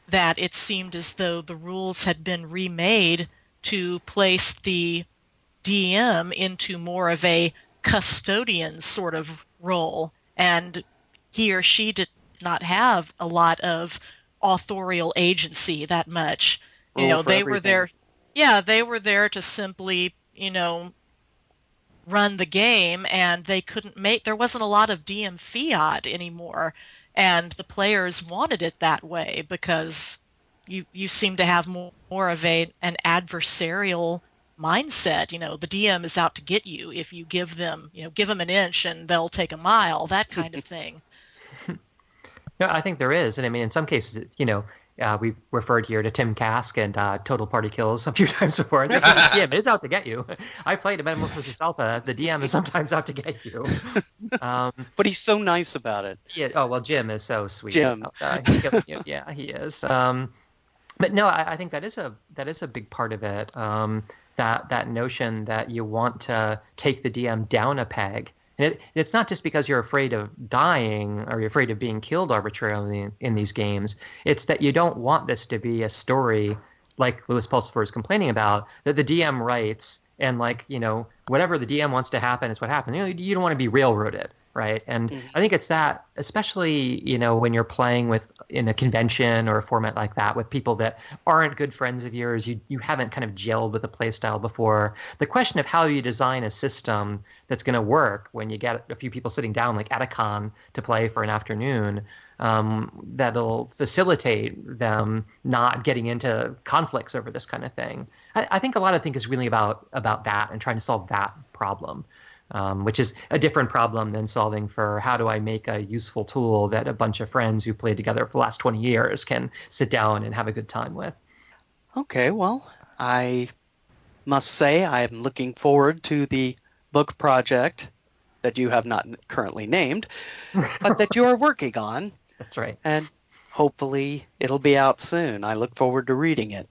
that it seemed as though the rules had been remade to place the DM into more of a custodian sort of role, and he or she did not have a lot of authorial agency that much. They were there. Yeah, they were there to simply, run the game, and they couldn't there wasn't a lot of DM fiat anymore, and the players wanted it that way because you seem to have more of an adversarial mindset. The DM is out to get you if you give them an inch and they'll take a mile, that kind of thing. No, I think there is. And I mean, in some cases, we've referred here to Tim Kask and Total Party Kills a few times before. I think the DM is out to get you. I played a Metamorphosis Alpha. The DM is sometimes out to get you. But he's so nice about it. Yeah. Oh, well, Jim is so sweet. Jim. Yeah, he is. But no, I think that is a big part of it. That notion that you want to take the DM down a peg. And it's not just because you're afraid of dying or you're afraid of being killed arbitrarily in these games. It's that you don't want this to be a story like Louis Pulsifer is complaining about, that the DM writes and whatever the DM wants to happen is what happens. You don't want to be railroaded, right? And I think it's that, especially, when you're playing in a convention or a format like that with people that aren't good friends of yours, you haven't kind of gelled with the play style before. The question of how you design a system that's going to work when you get a few people sitting down like at a con to play for an afternoon, that'll facilitate them not getting into conflicts over this kind of thing. I think a lot of things is really about that and trying to solve that problem. Which is a different problem than solving for how do I make a useful tool that a bunch of friends who played together for the last 20 years can sit down and have a good time with. Okay, well, I must say I am looking forward to the book project that you have not currently named, but that you are working on. That's right. And hopefully it'll be out soon. I look forward to reading it.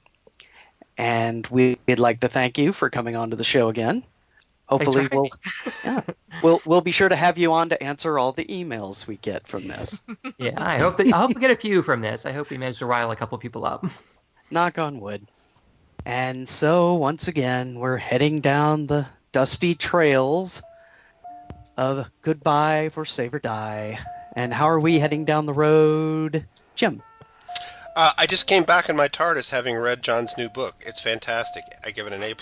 And we'd like to thank you for coming on to the show again. Hopefully we'll be sure to have you on to answer all the emails we get from this. Yeah, I hope we get a few from this. I hope we managed to rile a couple people up. Knock on wood. And so once again, we're heading down the dusty trails goodbye for Save or Die. And how are we heading down the road, Jim? I just came back in my TARDIS having read John's new book. It's fantastic. I give it an A+.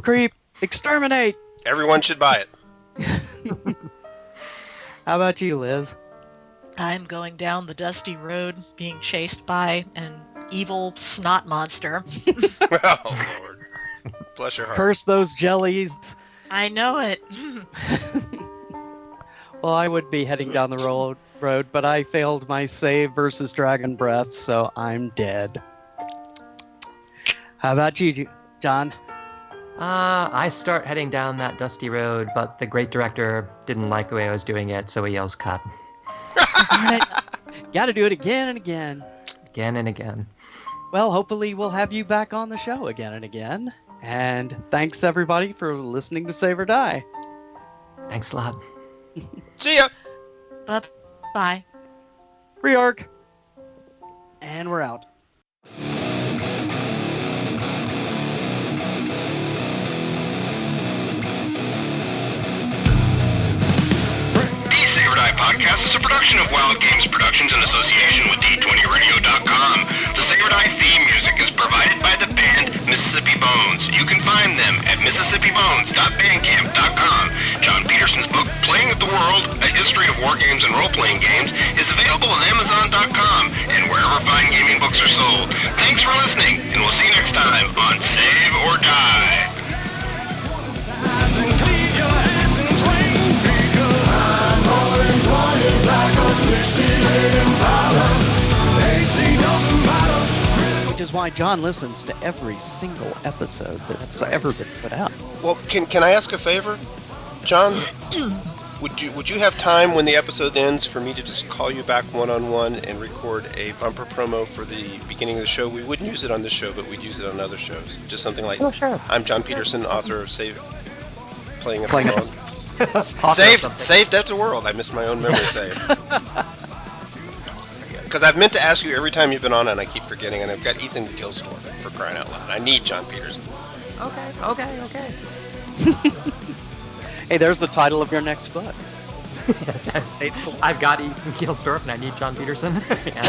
Creep, exterminate! Everyone should buy it. How about you, Liz? I'm going down the dusty road being chased by an evil snot monster. Oh, Lord. Bless your heart. Curse those jellies. I know it. Well, I would be heading down the road, but I failed my save versus Dragon Breath, so I'm dead. How about you, John? I start heading down that dusty road, but the great director didn't like the way I was doing it, so he yells cut. Gotta do it again and again. Again and again. Well, hopefully we'll have you back on the show again and again. And thanks, everybody, for listening to Save or Die. Thanks a lot. See ya! Bye. Reorg. And we're out. The Save or Die podcast is a production of Wild Games Productions in association with D20Radio.com. The Save or Die theme music is provided by the band Mississippi Bones. You can find them at mississippibones.bandcamp.com. Jon Peterson's book, Playing with the World, A History of War Games and Role-Playing Games, is available at Amazon.com and wherever fine gaming books are sold. Thanks for listening, and we'll see you next time on Save or Die. Which is why John listens to every single episode that's ever been put out. Well, can I ask a favor, John? Would you have time when the episode ends for me to just call you back one-on-one and record a bumper promo for the beginning of the show? We wouldn't use it on this show, but we'd use it on other shows. Just something like, oh, sure. I'm Jon Peterson, author of Playing Up Playing the Up. World. Saved at the World. I missed my own memory save. Because I've meant to ask you every time you've been on, and I keep forgetting, and I've got Ethan Gilstorf, for crying out loud. I need Jon Peterson. Okay. Hey, there's the title of your next book. Yes, I've got Ethan Gilstorf, and I need Jon Peterson. Yeah.